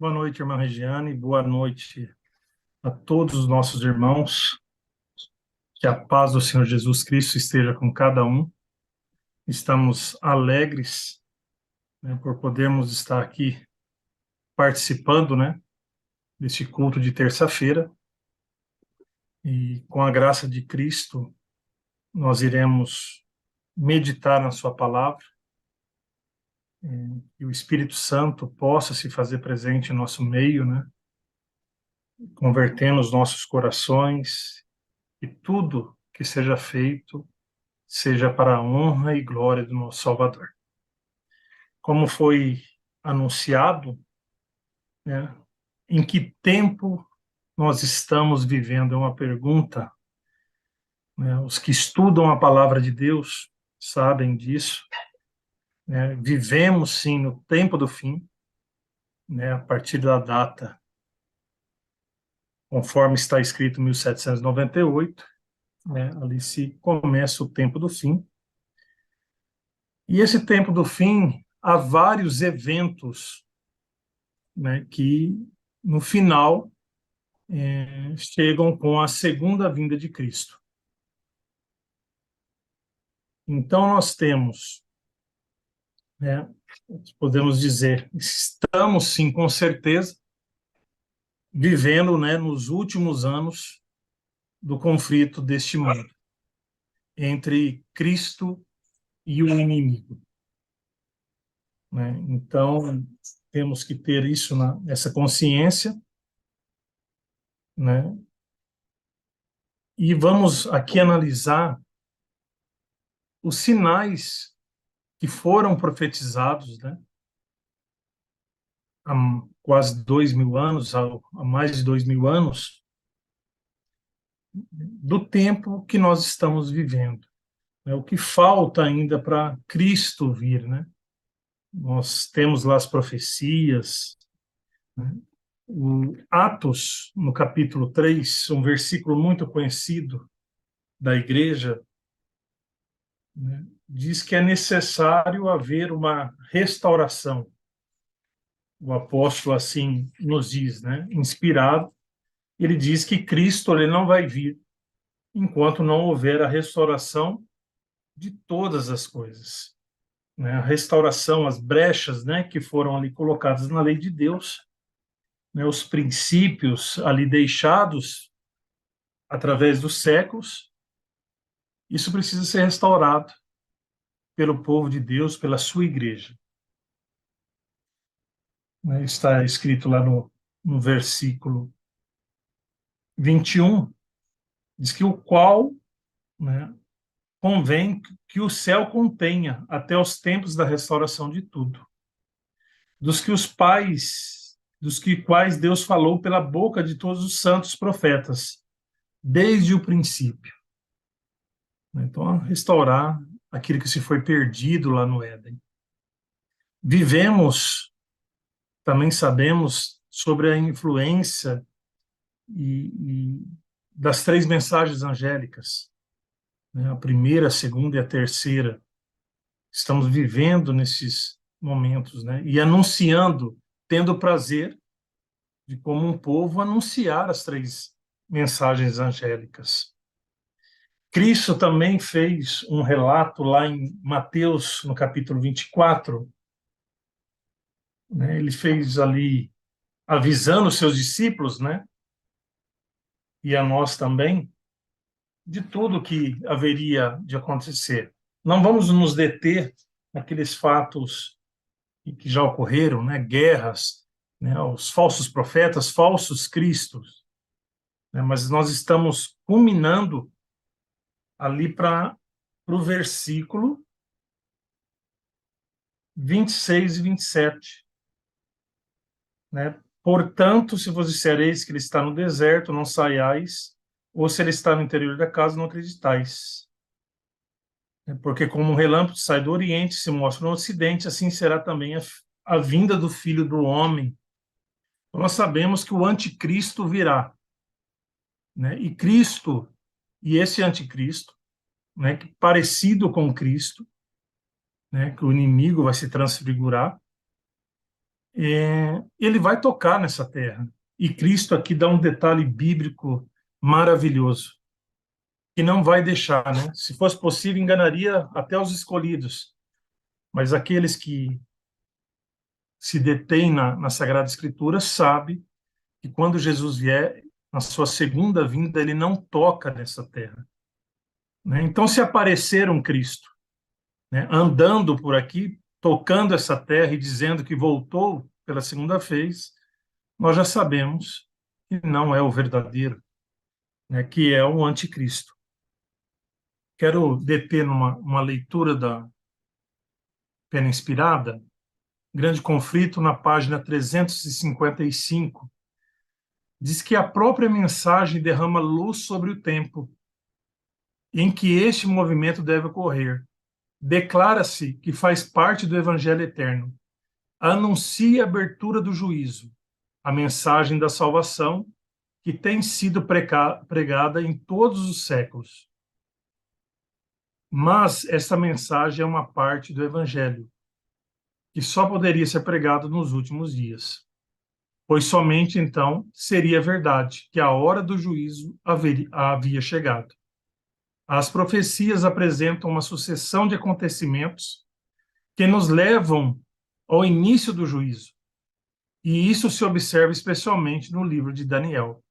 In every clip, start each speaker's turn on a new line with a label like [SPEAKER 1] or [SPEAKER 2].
[SPEAKER 1] Boa noite, irmã Regiane. Boa noite a todos os nossos irmãos. Que a paz do Senhor Jesus Cristo esteja com cada um. Estamos alegres, né, por podermos estar aqui participando, né, deste culto de terça-feira. E com a graça de Cristo, nós iremos meditar na sua palavra. Que o Espírito Santo possa se fazer presente em nosso meio, né, convertendo os nossos corações e tudo que seja feito seja para a honra e glória do nosso Salvador. Como foi anunciado, né, em que tempo nós estamos vivendo? É uma pergunta, né? Os que estudam a palavra de Deus sabem disso, né? Vivemos, sim, no tempo do fim, né? A partir da data, conforme está escrito 1798, né? Ali se começa o tempo do fim. E esse tempo do fim, há vários eventos, né, que no final chegam com a segunda vinda de Cristo. Então nós temos, né, podemos dizer, estamos sim com certeza vivendo, né, nos últimos anos do conflito deste mundo entre Cristo e o inimigo, né? Então temos que ter isso essa consciência, né? E vamos aqui analisar os sinais que foram profetizados, né, há quase 2000 anos, há mais de 2000 anos, do tempo que nós estamos vivendo, né, o que falta ainda para Cristo vir, né? Nós temos lá as profecias, né? O Atos, no capítulo 3, um versículo muito conhecido da igreja, né, diz que é necessário haver uma restauração. O apóstolo assim nos diz, né, inspirado, ele diz que Cristo ele não vai vir enquanto não houver a restauração de todas as coisas, né? A restauração, as brechas, né, que foram ali colocadas na lei de Deus, né, os princípios ali deixados através dos séculos, isso precisa ser restaurado pelo povo de Deus, pela sua igreja, né? Está escrito lá no versículo 21, diz que o qual, né, convém que o céu contenha até os tempos da restauração de tudo, dos que quais Deus falou pela boca de todos os santos profetas, desde o princípio. Então, restaurar aquilo que se foi perdido lá no Éden. Vivemos, também sabemos sobre a influência e das três mensagens angélicas, né? A primeira, a segunda e a terceira. Estamos vivendo nesses momentos, né? E anunciando, tendo prazer de, como um povo, anunciar as três mensagens angélicas. Cristo também fez um relato lá em Mateus, no capítulo 24, né? Ele fez ali, avisando os seus discípulos, né? E a nós também, de tudo que haveria de acontecer. Não vamos nos deter naqueles fatos que já ocorreram, né? Guerras, né? Os falsos profetas, falsos cristos, né? Mas nós estamos culminando ali para o versículo 26 e 27, né? Portanto, se vos dissereis que ele está no deserto, não saiais, ou se ele está no interior da casa, não acreditais. Porque como um relâmpago sai do Oriente, se mostra no Ocidente, assim será também a vinda do Filho do Homem. Então, nós sabemos que o anticristo virá, né? E Cristo, e esse anticristo, né, que parecido com Cristo, né, que o inimigo vai se transfigurar, ele vai tocar nessa terra. E Cristo aqui dá um detalhe bíblico maravilhoso, que não vai deixar, né? Se fosse possível, enganaria até os escolhidos, mas aqueles que se detêm na Sagrada Escritura sabem que quando Jesus vier, na sua segunda vinda, ele não toca nessa terra, né? Então, se aparecer um Cristo, né, andando por aqui, tocando essa terra e dizendo que voltou pela segunda vez, nós já sabemos que não é o verdadeiro, né, que é o anticristo. Quero deter numa uma leitura da Pena Inspirada, Grande Conflito, na página 355, diz que a própria mensagem derrama luz sobre o tempo em que este movimento deve ocorrer. Declara-se que faz parte do Evangelho eterno. Anuncia a abertura do juízo, a mensagem da salvação que tem sido pregada em todos os séculos. Mas essa mensagem é uma parte do Evangelho, que só poderia ser pregado nos últimos dias, pois somente então seria verdade que a hora do juízo havia chegado. As profecias apresentam uma sucessão de acontecimentos que nos levam ao início do juízo, e isso se observa especialmente no livro de Daniel.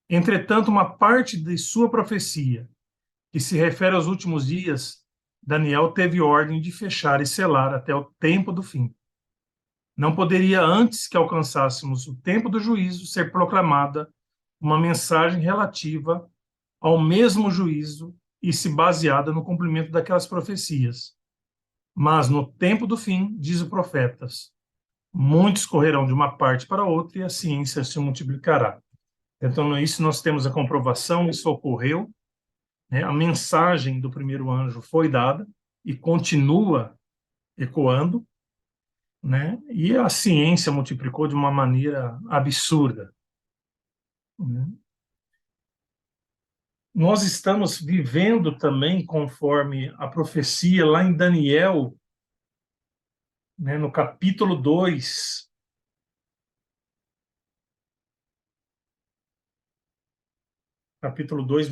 [SPEAKER 1] Entretanto, uma parte de sua profecia, que se refere aos últimos dias, Daniel teve ordem de fechar e selar até o tempo do fim. Não poderia, antes que alcançássemos o tempo do juízo, ser proclamada uma mensagem relativa ao mesmo juízo e se baseada no cumprimento daquelas profecias. Mas no tempo do fim, diz o profetas, muitos correrão de uma parte para outra e a ciência se multiplicará. Então, isso nós temos a comprovação, isso ocorreu, né? A mensagem do primeiro anjo foi dada e continua ecoando, né? E a ciência multiplicou de uma maneira absurda, né? Nós estamos vivendo também conforme a profecia lá em Daniel, né, no capítulo 2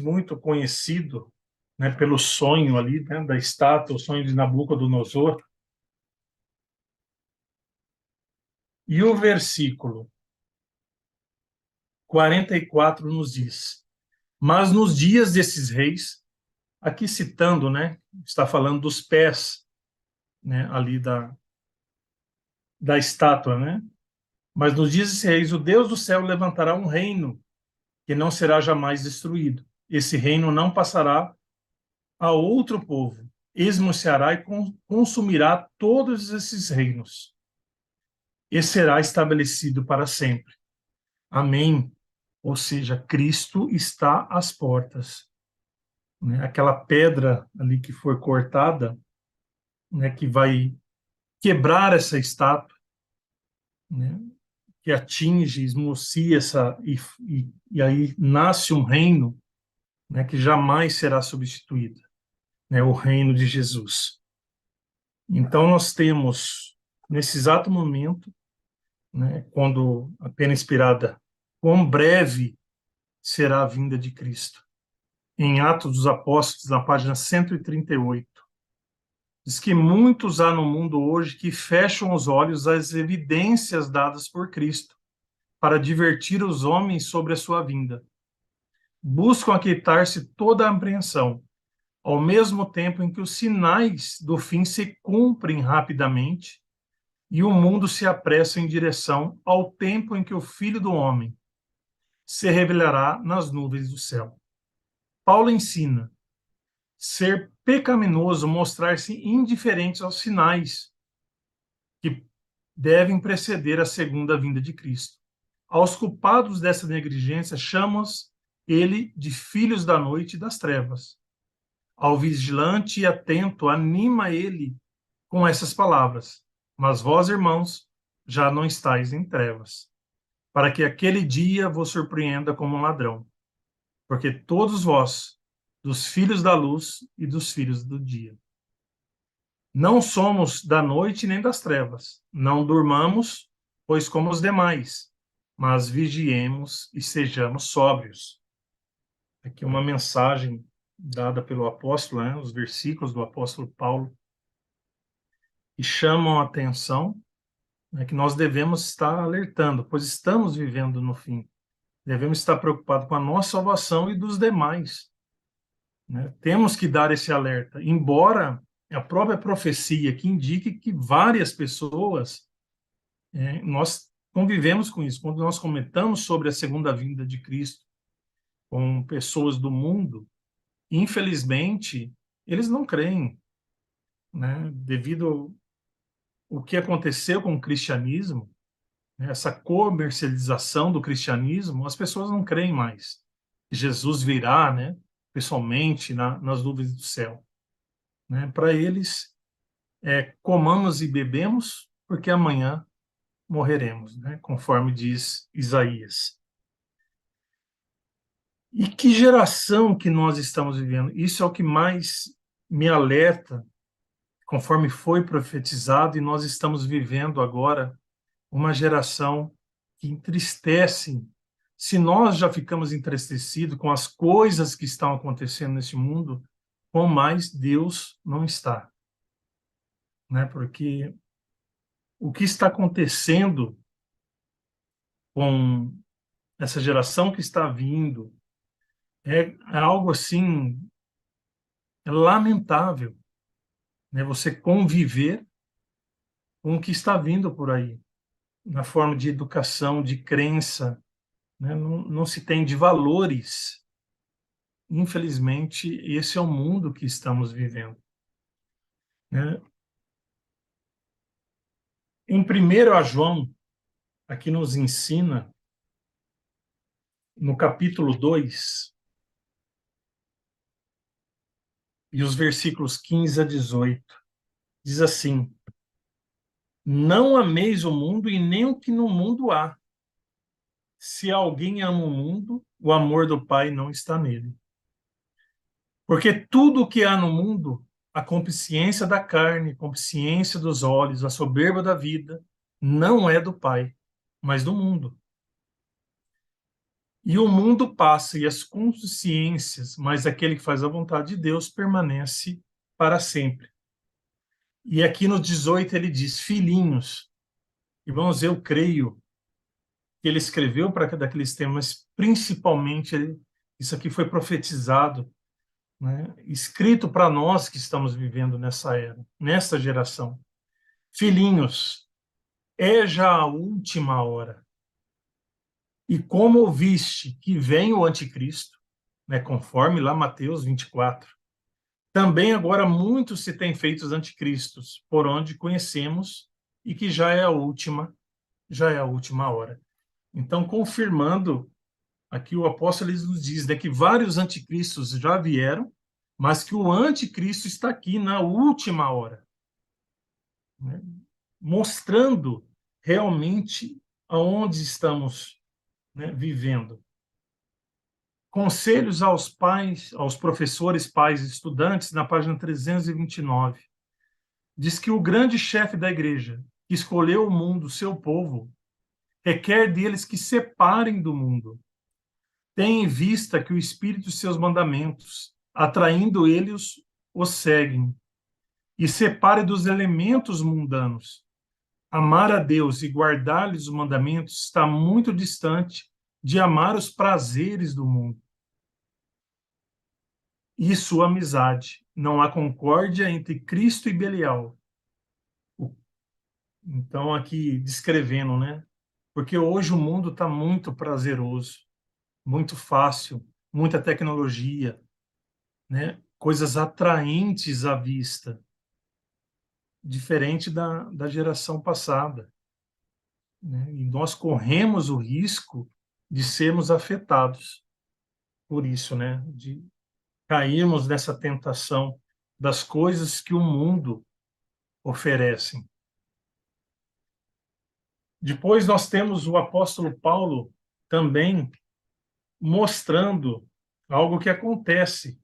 [SPEAKER 1] muito conhecido, né, pelo sonho ali, né, da estátua, o sonho de Nabucodonosor. E o versículo 44 nos diz: Mas nos dias desses reis, aqui citando, né, está falando dos pés, né, ali da estátua, né? Mas nos dias desses reis, o Deus do céu levantará um reino que não será jamais destruído. Esse reino não passará a outro povo, esmuciará e consumirá todos esses reinos, e será estabelecido para sempre. Amém. Ou seja, Cristo está às portas, né? Aquela pedra ali que foi cortada, né, que vai quebrar essa estátua, né, que atinge, esmucia essa e aí nasce um reino, né, que jamais será substituído, né, o reino de Jesus. Então nós temos nesse exato momento, né, quando a pena inspirada, quão breve será a vinda de Cristo. Em Atos dos Apóstolos, na página 138, diz que muitos há no mundo hoje que fecham os olhos às evidências dadas por Cristo para divertir os homens sobre a sua vinda. Buscam aquietar-se toda a apreensão, ao mesmo tempo em que os sinais do fim se cumprem rapidamente e o mundo se apressa em direção ao tempo em que o Filho do Homem se revelará nas nuvens do céu. Paulo ensina ser pecaminoso, mostrar-se indiferente aos sinais que devem preceder a segunda vinda de Cristo. Aos culpados dessa negligência, chama-os ele de filhos da noite e das trevas. Ao vigilante e atento, anima ele com essas palavras: Mas vós, irmãos, já não estáis em trevas, para que aquele dia vos surpreenda como um ladrão. Porque todos vós, dos filhos da luz e dos filhos do dia. Não somos da noite nem das trevas. Não durmamos pois como os demais, mas vigiemos e sejamos sóbrios. Aqui uma mensagem dada pelo apóstolo, né, os versículos do apóstolo Paulo, que chamam a atenção, né, que nós devemos estar alertando, pois estamos vivendo no fim. Devemos estar preocupados com a nossa salvação e dos demais, né? Temos que dar esse alerta, embora a própria profecia que indique que várias pessoas, nós convivemos com isso. Quando nós comentamos sobre a segunda vinda de Cristo com pessoas do mundo, infelizmente, eles não creem, né? Devido ao que aconteceu com o cristianismo, né? Essa comercialização do cristianismo, as pessoas não creem mais. Jesus virá, né? Pessoalmente, nas nuvens do céu. Né? Para eles, comamos e bebemos, porque amanhã morreremos, né? Conforme diz Isaías. E que geração que nós estamos vivendo? Isso é o que mais me alerta, conforme foi profetizado, e nós estamos vivendo agora uma geração que entristece. Se nós já ficamos entristecidos com as coisas que estão acontecendo nesse mundo, com mais Deus não está, né? Porque o que está acontecendo com essa geração que está vindo é algo assim, lamentável, né? Você conviver com o que está vindo por aí, na forma de educação, de crença, né? Não se tem de valores. Infelizmente, esse é o mundo que estamos vivendo, né? Em 1 João, aqui nos ensina, no capítulo 2 e os versículos 15 a 18, diz assim: Não ameis o mundo e nem o que no mundo há. Se alguém ama o mundo, o amor do Pai não está nele. Porque tudo o que há no mundo, a concupiscência da carne, a concupiscência dos olhos, a soberba da vida, não é do Pai, mas do mundo. E o mundo passa e as consciências, mas aquele que faz a vontade de Deus permanece para sempre. E aqui no 18 ele diz: Filhinhos, irmãos, eu creio que ele escreveu para daqueles temas, principalmente isso aqui foi profetizado, né, escrito para nós que estamos vivendo nessa era, nessa geração. Filhinhos, é já a última hora. E como ouviste que vem o anticristo, né, conforme lá Mateus 24, também agora muitos se têm feito os anticristos, por onde conhecemos e que já é a última hora. Então, confirmando aqui o apóstolo nos diz, né, que vários anticristos já vieram, mas que o anticristo está aqui na última hora, né, mostrando realmente aonde estamos, né, vivendo. Conselhos aos pais, aos professores, pais e estudantes, na página 329. Diz que o grande chefe da igreja, que escolheu o mundo, seu povo, requer deles que separem do mundo. Tem em vista que o Espírito e seus mandamentos, atraindo eles, os seguem. E separe dos elementos mundanos. Amar a Deus e guardar-lhes os mandamentos está muito distante de amar os prazeres do mundo e sua amizade. Não há concórdia entre Cristo e Belial. Então, aqui descrevendo, né? Porque hoje o mundo está muito prazeroso, muito fácil, muita tecnologia, né? Coisas atraentes à vista, diferente da geração passada, né? E nós corremos o risco de sermos afetados por isso, né? De cairmos nessa tentação das coisas que o mundo oferece. Depois nós temos o apóstolo Paulo também mostrando algo que acontece,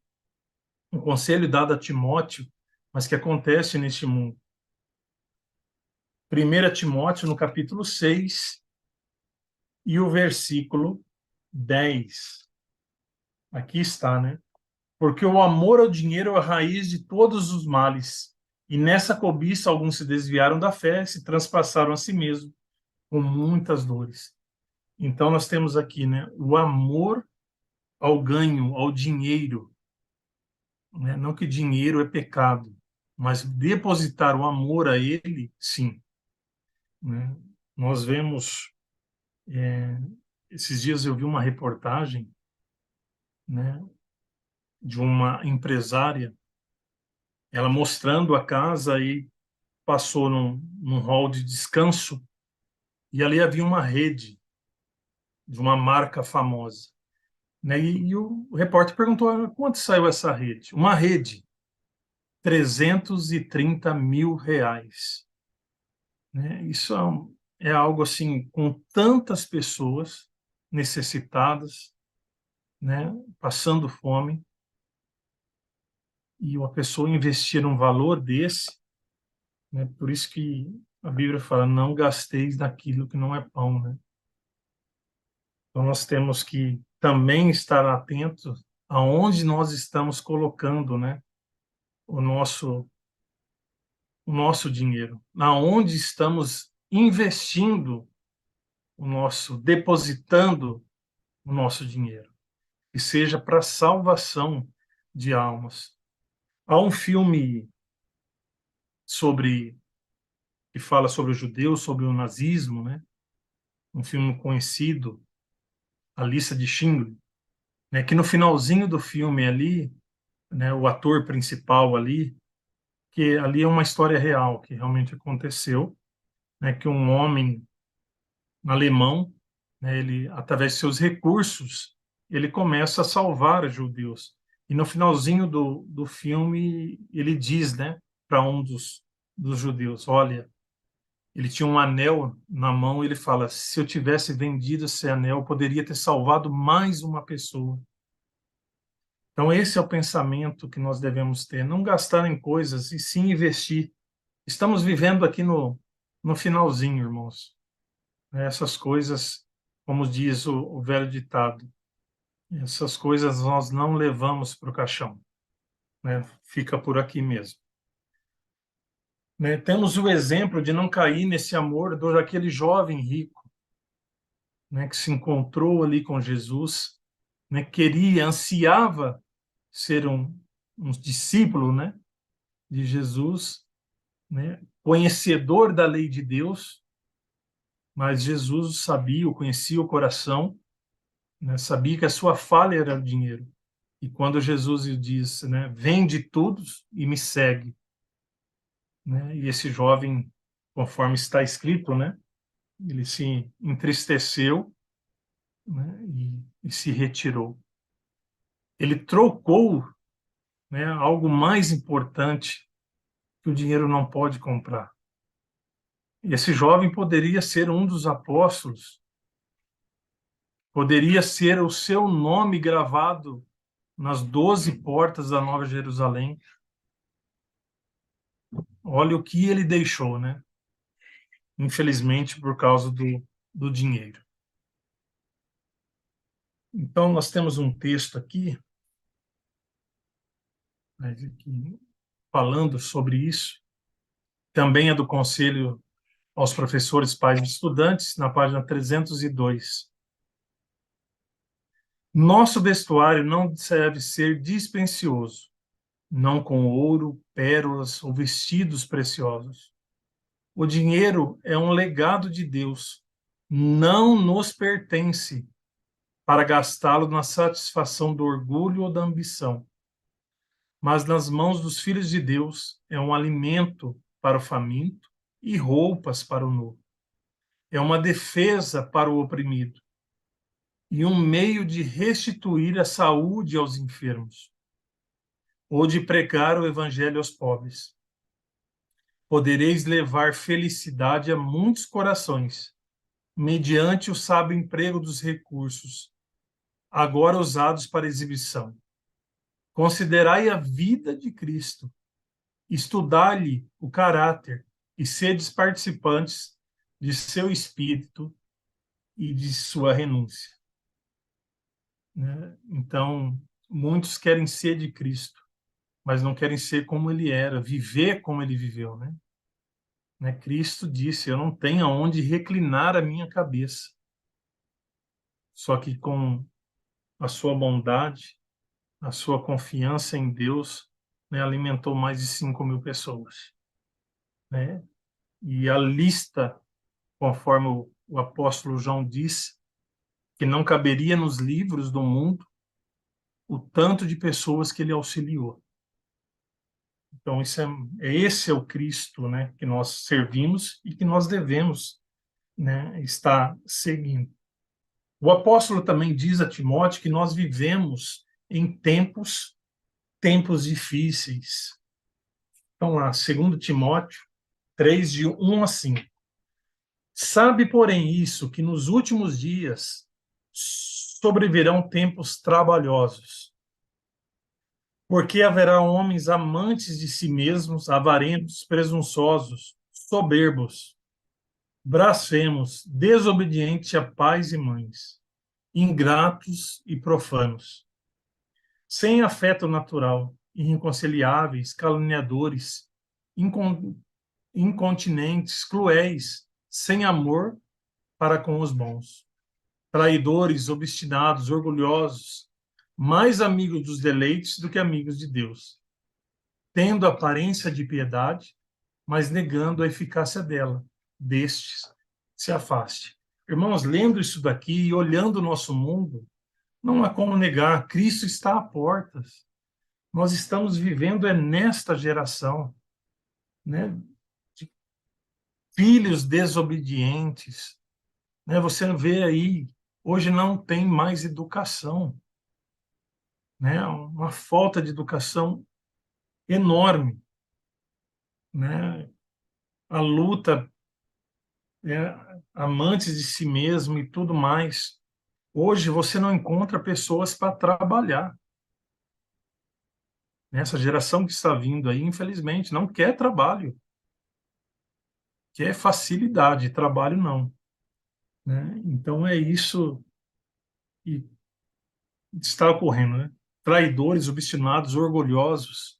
[SPEAKER 1] um conselho dado a Timóteo, mas que acontece neste mundo. 1 Timóteo, no capítulo 6, e o versículo 10. Aqui está, né? Porque o amor ao dinheiro é a raiz de todos os males, e nessa cobiça alguns se desviaram da fé, se transpassaram a si mesmos com muitas dores. Então nós temos aqui, né, o amor ao ganho, ao dinheiro, né? Não que dinheiro é pecado, mas depositar o amor a ele, sim, né? Nós vemos, é, esses dias eu vi uma reportagem, né, de uma empresária, ela mostrando a casa e passou num hall de descanso e ali havia uma rede de uma marca famosa, né? E o repórter perguntou: "Ah, quanto saiu essa rede?" Uma rede, R$ 330 mil, né? Isso é algo assim, com tantas pessoas necessitadas, né, passando fome, e uma pessoa investir um valor desse, né? Por isso que a Bíblia fala: não gasteis daquilo que não é pão, né? Então nós temos que também estar atentos aonde nós estamos colocando, né, o nosso dinheiro, aonde estamos investindo depositando o nosso dinheiro, que seja para a salvação de almas. Há um filme sobre que fala sobre os judeus, sobre o nazismo, né? Um filme conhecido, A Lista de Schindler, né? Que no finalzinho do filme ali, né? O ator principal ali, que ali é uma história real que realmente aconteceu, né? Que um homem alemão, né? Ele, através de seus recursos, ele começa a salvar os judeus. E no finalzinho do filme ele diz, né? Para um dos judeus: olha, ele tinha um anel na mão, e ele fala: se eu tivesse vendido esse anel, eu poderia ter salvado mais uma pessoa. Então, esse é o pensamento que nós devemos ter: não gastar em coisas, e sim investir. Estamos vivendo aqui no finalzinho, irmãos. Essas coisas, como diz o velho ditado, essas coisas nós não levamos para o caixão, né? Fica por aqui mesmo. Né? Temos o exemplo de não cair nesse amor daquele jovem rico, né, que se encontrou ali com Jesus, né, queria, ansiava ser um discípulo, né, de Jesus, né, conhecedor da lei de Deus, mas Jesus sabia, conhecia o coração, né, sabia que a sua falha era o dinheiro. E quando Jesus lhe disse, né, vende tudo e me segue, né, e esse jovem, conforme está escrito, né, ele se entristeceu, né, e se retirou. Ele trocou, né, algo mais importante que o dinheiro não pode comprar. E esse jovem poderia ser um dos apóstolos, poderia ser o seu nome gravado nas 12 portas da Nova Jerusalém. Olha o que ele deixou, né? Infelizmente, por causa do dinheiro. Então, nós temos um texto aqui, né, falando sobre isso. Também é do Conselho aos Professores, Pais e Estudantes, na página 302. Nosso vestuário não deve ser dispendioso, não com ouro, pérolas ou vestidos preciosos. O dinheiro é um legado de Deus, não nos pertence para gastá-lo na satisfação do orgulho ou da ambição, mas nas mãos dos filhos de Deus é um alimento para o faminto e roupas para o nu. É uma defesa para o oprimido e um meio de restituir a saúde aos enfermos, ou de pregar o evangelho aos pobres. Podereis levar felicidade a muitos corações, mediante o sábio emprego dos recursos, agora usados para exibição. Considerai a vida de Cristo, estudai-lhe o caráter e sedes participantes de seu espírito e de sua renúncia. Né? Então, muitos querem ser de Cristo, mas não querem ser como ele era, viver como ele viveu, né? Cristo disse: eu não tenho aonde reclinar a minha cabeça. Só que com a sua bondade, a sua confiança em Deus, né, alimentou mais de 5.000 pessoas, né? E a lista, conforme o apóstolo João disse, que não caberia nos livros do mundo o tanto de pessoas que ele auxiliou. Então, esse é o Cristo, né, que nós servimos e que nós devemos, né, estar seguindo. O apóstolo também diz a Timóteo que nós vivemos em tempos difíceis. Então, lá, 2 Timóteo 3, de 1 a 5. Sabe, porém, isso, que nos últimos dias sobrevirão tempos trabalhosos, porque haverá homens amantes de si mesmos, avarentos, presunçosos, soberbos, blasfemos, desobedientes a pais e mães, ingratos e profanos, sem afeto natural, irreconciliáveis, caluniadores, incontinentes, cruéis, sem amor para com os bons, traidores, obstinados, orgulhosos, mais amigos dos deleites do que amigos de Deus, tendo aparência de piedade, mas negando a eficácia dela. Destes se afaste. Irmãos, lendo isso daqui e olhando o nosso mundo, não há como negar, Cristo está à portas. Nós estamos vivendo nesta geração, né, de filhos desobedientes, né? Você vê aí, hoje não tem mais educação, né? Uma falta de educação enorme, né? A luta, amantes de si mesmo e tudo mais. Hoje você não encontra pessoas para trabalhar. Essa geração que está vindo aí, infelizmente, não quer trabalho, quer facilidade, trabalho não, né? Então é isso que está ocorrendo, né? Traidores, obstinados, orgulhosos.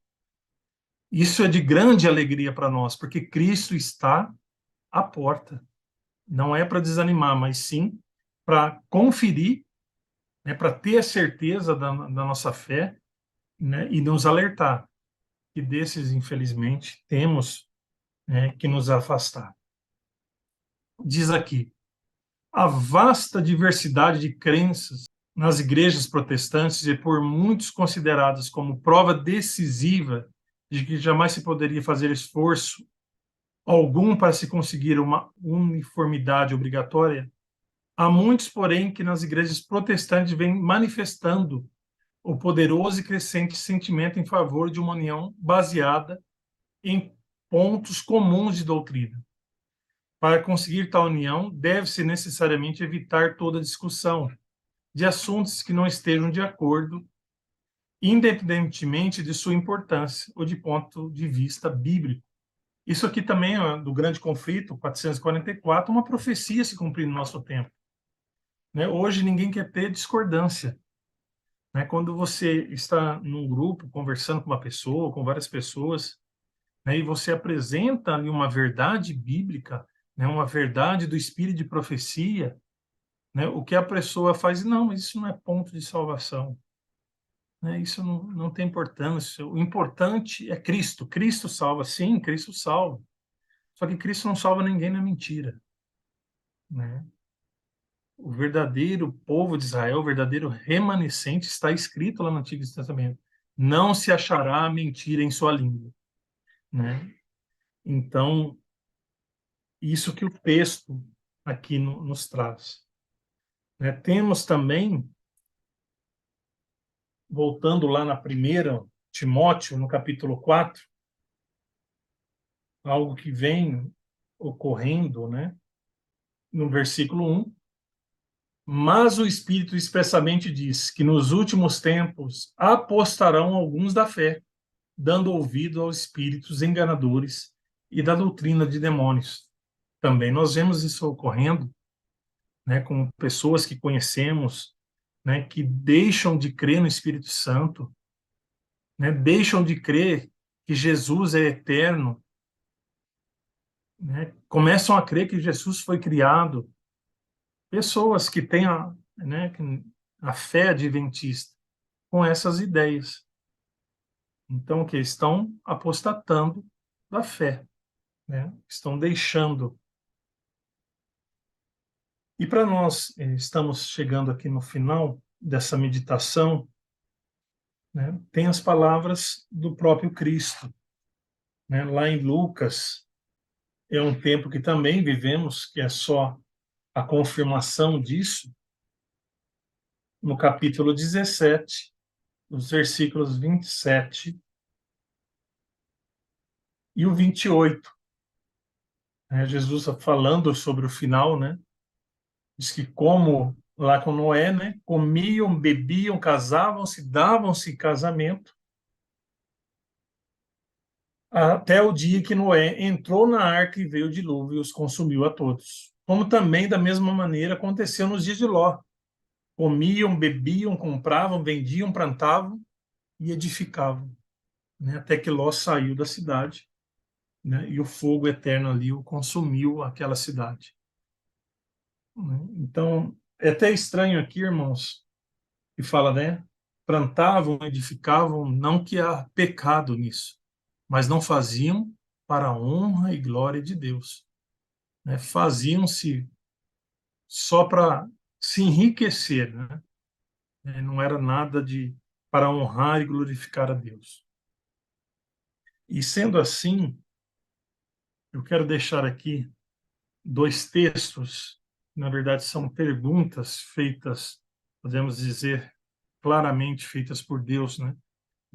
[SPEAKER 1] Isso é de grande alegria para nós, porque Cristo está à porta. Não é para desanimar, mas sim para conferir, né, para ter a certeza da nossa fé, né, e nos alertar que desses, infelizmente, temos, né, que nos afastar. Diz aqui, a vasta diversidade de crenças nas igrejas protestantes é por muitos consideradas como prova decisiva de que jamais se poderia fazer esforço algum para se conseguir uma uniformidade obrigatória. Há muitos, porém, que nas igrejas protestantes vêm manifestando o poderoso e crescente sentimento em favor de uma união baseada em pontos comuns de doutrina. Para conseguir tal união, deve-se necessariamente evitar toda discussão de assuntos que não estejam de acordo, independentemente de sua importância ou de ponto de vista bíblico. Isso aqui também é do grande conflito, 444, uma profecia se cumprindo no nosso tempo, né? Hoje ninguém quer ter discordância, né? Quando você está num grupo conversando com uma pessoa, com várias pessoas, né, e você apresenta ali uma verdade bíblica, né, uma verdade do espírito de profecia, né, o que a pessoa faz, não, mas isso não é ponto de salvação, né, isso não tem importância, o importante é Cristo. Cristo salva, sim, Cristo salva, só que Cristo não salva ninguém na mentira, né? O verdadeiro povo de Israel, o verdadeiro remanescente, está escrito lá no Antigo Testamento. Não se achará mentira em sua língua, né? Então, isso que o texto aqui nos traz, né? Temos também, voltando lá na primeira Timóteo, no capítulo 4, algo que vem ocorrendo, né? No versículo 1, mas o Espírito expressamente diz que nos últimos tempos apostarão alguns da fé, dando ouvido aos espíritos enganadores e da doutrina de demônios. Também nós vemos isso ocorrendo, né, com pessoas que conhecemos, né, que deixam de crer no Espírito Santo, né, deixam de crer que Jesus é eterno, né, começam a crer que Jesus foi criado. Pessoas que têm né, a fé adventista com essas ideias. Então, que estão apostatando da fé, né? Estão deixando. E para nós, estamos chegando aqui no final dessa meditação, né? Tem as palavras do próprio Cristo, né? Lá em Lucas, é um tempo que também vivemos, que é só a confirmação disso, no capítulo 17, os versículos 27 e o 28. Né? Jesus falando sobre o final, né? Diz que como lá com Noé, né? Comiam, bebiam, casavam-se, davam-se casamento, até o dia que Noé entrou na arca e veio o dilúvio e os consumiu a todos. Como também, da mesma maneira, aconteceu nos dias de Ló. Comiam, bebiam, compravam, vendiam, plantavam e edificavam, né? Até que Ló saiu da cidade, né? E o fogo eterno ali o consumiu aquela cidade. Né? Então, é até estranho aqui, irmãos, que fala, né? Plantavam, edificavam, não que há pecado nisso, mas não faziam para a honra e glória de Deus, né? Faziam-se só para se enriquecer, né? Não era nada de para honrar e glorificar a Deus. E sendo assim, eu quero deixar aqui dois textos, na verdade são perguntas feitas, podemos dizer, claramente feitas por Deus, né?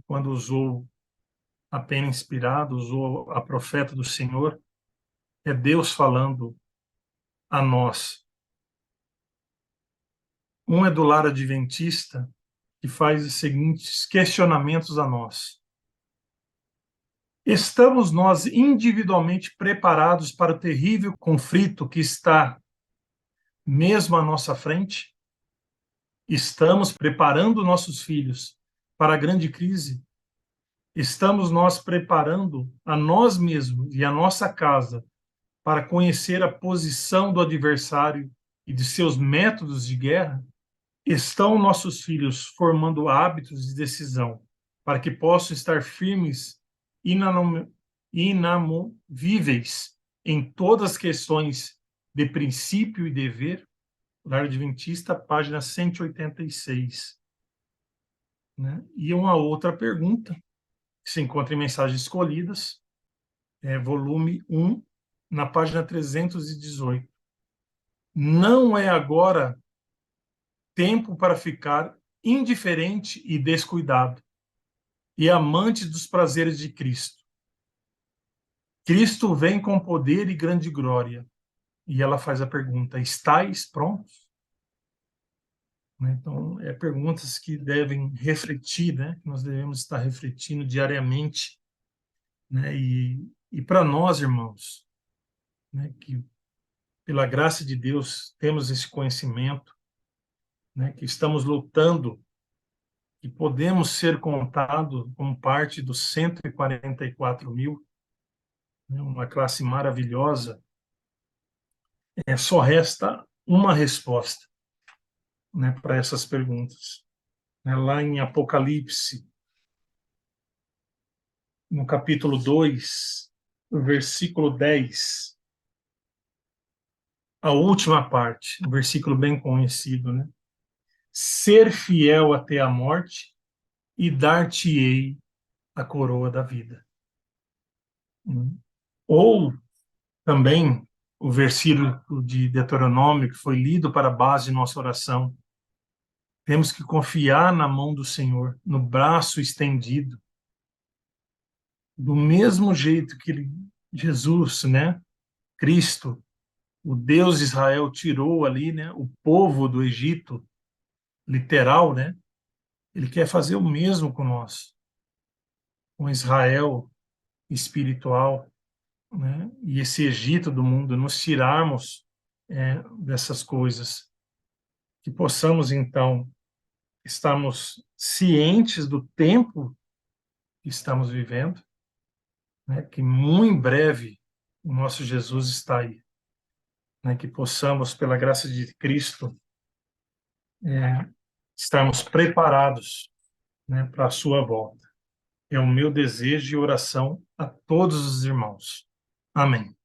[SPEAKER 1] Quando usou a pena inspirada, usou a profeta do Senhor, é Deus falando a nós. Um é do lar adventista, que faz os seguintes questionamentos a nós. Estamos nós individualmente preparados para o terrível conflito que está mesmo à nossa frente? Estamos preparando nossos filhos para a grande crise? Estamos nós preparando a nós mesmos e a nossa casa para conhecer a posição do adversário e de seus métodos de guerra? Estão nossos filhos formando hábitos de decisão para que possam estar firmes, inamovíveis em todas as questões de princípio e dever? Lar Adventista, página 186. Né? E uma outra pergunta, que se encontra em Mensagens Escolhidas, volume 1, na página 318. Não é agora tempo para ficar indiferente e descuidado, e amante dos prazeres de Cristo. Cristo vem com poder e grande glória. E ela faz a pergunta: estáis prontos? Então, perguntas que devem refletir, né? Que nós devemos estar refletindo diariamente, né? E para nós, irmãos, né? Que pela graça de Deus temos esse conhecimento, né? Que estamos lutando e podemos ser contados como parte dos 144 mil, né? Uma classe maravilhosa. Só resta uma resposta, né? Para essas perguntas. Lá em Apocalipse, no capítulo 2, no versículo 10, a última parte, um versículo bem conhecido, né? Ser fiel até a morte e dar-te-ei a coroa da vida. Ou também o versículo de Deuteronômio, que foi lido para a base de nossa oração. Temos que confiar na mão do Senhor, no braço estendido, do mesmo jeito que Jesus, né? Cristo, o Deus de Israel, tirou ali, né? O povo do Egito, literal, né? Ele quer fazer o mesmo com nós, com Israel espiritual. né, e esse Egito do mundo, nos tirarmos dessas coisas, que possamos, então, estarmos cientes do tempo que estamos vivendo, né, que muito em breve o nosso Jesus está aí, né, que possamos, pela graça de Cristo, é, estarmos preparados, né, para a sua volta. É o meu desejo e oração a todos os irmãos. Amém.